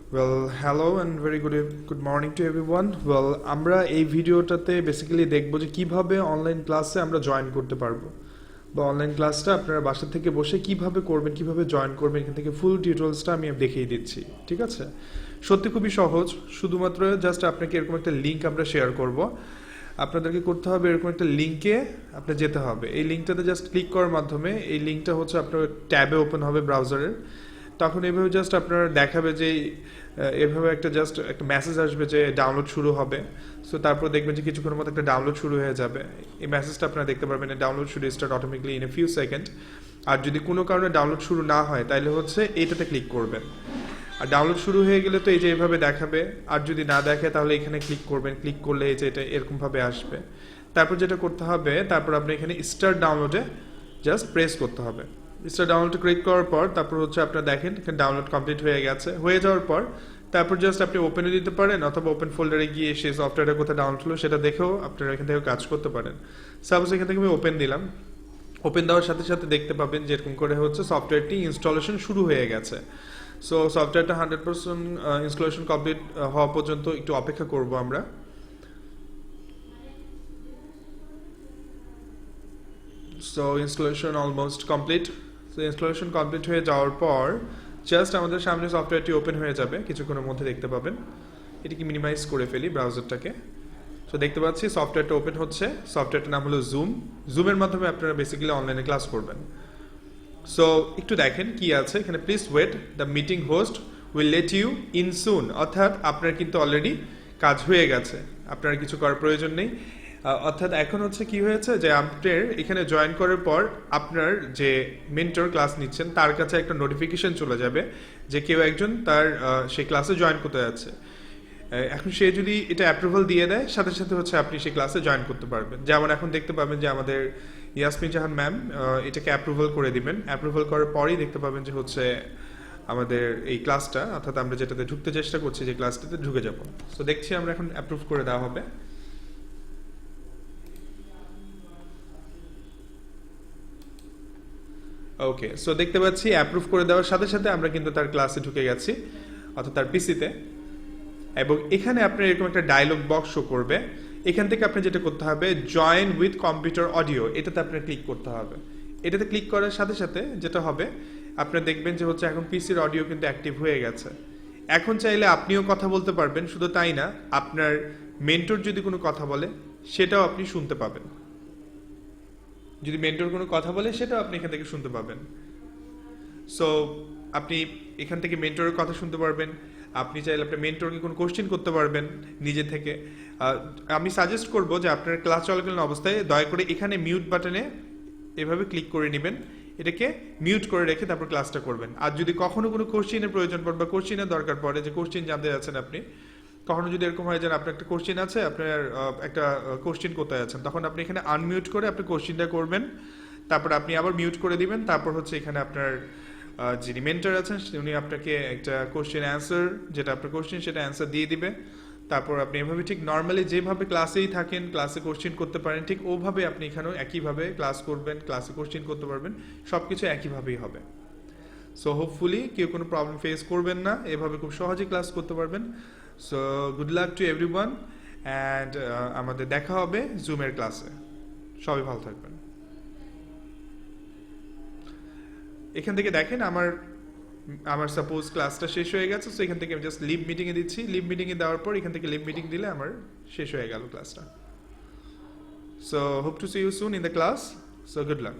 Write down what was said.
Well, hello and very good morning to everyone. Well, আমরা এই ভিডিওটাতে বেসিক্যালি দেখব যে কিভাবে অনলাইন ক্লাসে আমরা জয়েন করতে পারবো বা অনলাইন ক্লাসটা আপনারা বাসা থেকে বসে কিভাবে করবেন, কিভাবে জয়েন করবেন, এখান থেকে ফুল ডিটেইলসটা আমি দেখিয়ে দিচ্ছি। ঠিক আছে, সত্যি খুবই সহজ। শুধুমাত্র জাস্ট আপনাকে এরকম একটা লিঙ্ক আমরা শেয়ার করব। আপনাদেরকে করতে হবে এরকম একটা লিঙ্কে আপনার যেতে হবে। এই লিঙ্কটাতে জাস্ট ক্লিক করার মাধ্যমে এই লিঙ্কটা হচ্ছে আপনার ট্যাবে ওপেন হবে ব্রাউজারের। তখন এভাবে জাস্ট আপনার দেখাবে যে এভাবে জাস্ট একটা মেসেজ আসবে যে ডাউনলোড শুরু হবে। সো তারপর দেখবেন যে কিছুক্ষণের মধ্যে একটা ডাউনলোড শুরু হয়ে যাবে। এই মেসেজটা আপনারা দেখতে পারবেন, download should start automatically in a few second. আর যদি কোনো কারণে ডাউনলোড শুরু না হয় তাহলে হচ্ছে এইটাতে ক্লিক করবেন। আর ডাউনলোড শুরু হয়ে গেলে তো এই যে এইভাবে দেখাবে, আর যদি না দেখে তাহলে এখানে ক্লিক করবেন। ক্লিক করলে এই যে এটা এরকমভাবে আসবে। তারপর যেটা করতে হবে, তারপর আপনি এখানে স্টার্ট ডাউনলোডে জাস্ট প্রেস করতে হবে। স্টার্ট ডাউনলোডে ক্লিক করার পর তারপর হচ্ছে আপনারা দেখেন এখানে ডাউনলোড কমপ্লিট হয়ে গেছে। হয়ে যাওয়ার পর তারপর জাস্ট আপনি ওপেনে দিতে পারেন, অথবা ওপেন ফোল্ডারে গিয়ে সেই সফটওয়্যারটা কোথায় ডাউনলোড হলো সেটা দেখেও আপনারা এখান থেকে কাজ করতে পারেন। সাপোজ এখান থেকে আমি ওপেন দিলাম। ওপেন দেওয়ার সাথে সাথে দেখতে পাবেন যেরকম করে হচ্ছে সফটওয়্যারটি ইনস্টলেশন শুরু হয়ে গেছে। সো সফটওয়্যারটা 100% ইনস্টলেশন কমপ্লিট হওয়া পর্যন্ত একটু অপেক্ষা করব আমরা। So installation almost complete. So installation complete হয়ে যাওয়ার পর জাস্ট আমাদের সামনে সফটওয়্যারটি ওপেন হয়ে যাবে, কিছুক্ষণের মধ্যে দেখতে পাবেন। এটিকে মিনিমাইজ করে ফেলি ব্রাউজারটাকে। সো দেখতে পাচ্ছি সফটওয়্যারটা ওপেন হচ্ছে। সফটওয়্যারটার নাম হলো জুম। জুমের মাধ্যমে আপনারা বেসিক্যালি অনলাইনে ক্লাস করবেন। সো একটু দেখেন কি আছে এখানে, please wait, the meeting host will let you in soon. অর্থাৎ আপনার কিন্তু অলরেডি কাজ হয়ে গেছে, আপনার কিছু করার প্রয়োজন নেই। অর্থাৎ এখন হচ্ছে কি হয়েছে যে আপনার এখানে জয়েন করার পর আপনার যে মেন্টর ক্লাস নিচ্ছেন তার কাছে একটা নোটিফিকেশন চলে যাবে যে কেউ একজন তার সেই ক্লাসে জয়েন করতে যাচ্ছে। এখন সে যদি এটা অ্যাপ্রুভাল দিয়ে দেয়, সাথে সাথে হচ্ছে আপনি সেই ক্লাসে জয়েন করতে পারবেন। যেমন এখন দেখতে পাবেন যে আমাদের ইয়াসমিন জাহান ম্যাম এটাকে অ্যাপ্রুভাল করে দিবেন। অ্যাপ্রুভাল করার পরেই দেখতে পাবেন যে হচ্ছে আমাদের এই ক্লাসটা, অর্থাৎ আমরা যেটাতে ঢুকতে চেষ্টা করছি যে ক্লাসটাতে ঢুকে যাব। সো দেখছি আমরা এখন অ্যাপ্রুভ করে দেওয়া হবে। ওকে, সো দেখতে পাচ্ছি অ্যাপ্রুভ করে দেওয়ার সাথে সাথে আমরা কিন্তু তার ক্লাসে ঢুকে গেছি, অর্থাৎ তার পিসিতে। এবং এখানে আপনার এরকম একটা ডায়লগ বক্স শো করবে। এখান থেকে আপনি যেটা করতে হবে, জয়েন উইথ কম্পিউটার অডিও, এটাতে আপনার ক্লিক করতে হবে। এটাতে ক্লিক করার সাথে সাথে যেটা হবে, আপনারা দেখবেন যে হচ্ছে এখন পিসির অডিও কিন্তু অ্যাক্টিভ হয়ে গেছে। এখন চাইলে আপনিও কথা বলতে পারবেন। শুধু তাই না, আপনার মেন্টর যদি কোনো কথা বলে সেটাও আপনি শুনতে পাবেন। যদি মেন্টর কোনো কথা বলে সেটাও আপনি এখান থেকে শুনতে পাবেন। সো আপনি এখান থেকে মেন্টরের কথা শুনতে পারবেন। আপনি চাইলে আপনার মেন্টরকে কোনো কোশ্চেন করতে পারবেন নিজে থেকে। আমি সাজেস্ট করব যে আপনার ক্লাস চলাকালীন অবস্থায় দয়া করে এখানে মিউট বাটনে এভাবে ক্লিক করে নেবেন, এটাকে মিউট করে রেখে তারপর ক্লাসটা করবেন। আর যদি কখনো কোনো কোশ্চেনের প্রয়োজন পড়ে বা কোশ্চেনের দরকার পড়ে, যে কোশ্চেন জানতে যাচ্ছেন আপনি, কখনো যদি এরকম হয় যে আপনার একটা কোশ্চেন আছে, আপনার একটা কোশ্চেন করতে যাচ্ছেন, তখন আপনি এখানে আনমিউট করে আপনি কোশ্চেনটা করবেন। তারপর আপনি আবার মিউট করে দিবেন। তারপর হচ্ছে এখানে আপনার যিনি মেন্টর আছেন উনি আপনাকে একটা কোশ্চেন অ্যান্সার, যেটা আপনার কোশ্চেন সেটা অ্যান্সার দিয়ে দিবে। তারপর আপনি এভাবে ঠিক নর্মালি যেভাবে ক্লাসেই থাকেন, ক্লাসে কোশ্চেন করতে পারেন, ঠিক ওভাবে আপনি এখানেও একইভাবে ক্লাস করবেন, ক্লাসে কোশ্চেন করতে পারবেন। সব কিছু একইভাবেই হবে। সো হোপফুলি কেউ কোনো প্রবলেম ফেস করবেন না, এভাবে খুব সহজেই ক্লাস করতে পারবেন। So good luck to everyone, and আমাদের দেখা হবে জুমের ক্লাসে। সবাই ভালো থাকবেন। এখান থেকে দেখেন আমার আমার সাপোজ ক্লাসটা শেষ হয়ে গেছে। সো এখান থেকে আমি জাস্ট লিভ মিটিংয়ে দিচ্ছি। লিভ মিটিংয়ে দেওয়ার পর এখান থেকে লিভ মিটিং দিলে আমার শেষ হয়ে গেল ক্লাসটা। So hope to see you soon in the class. So good lakh.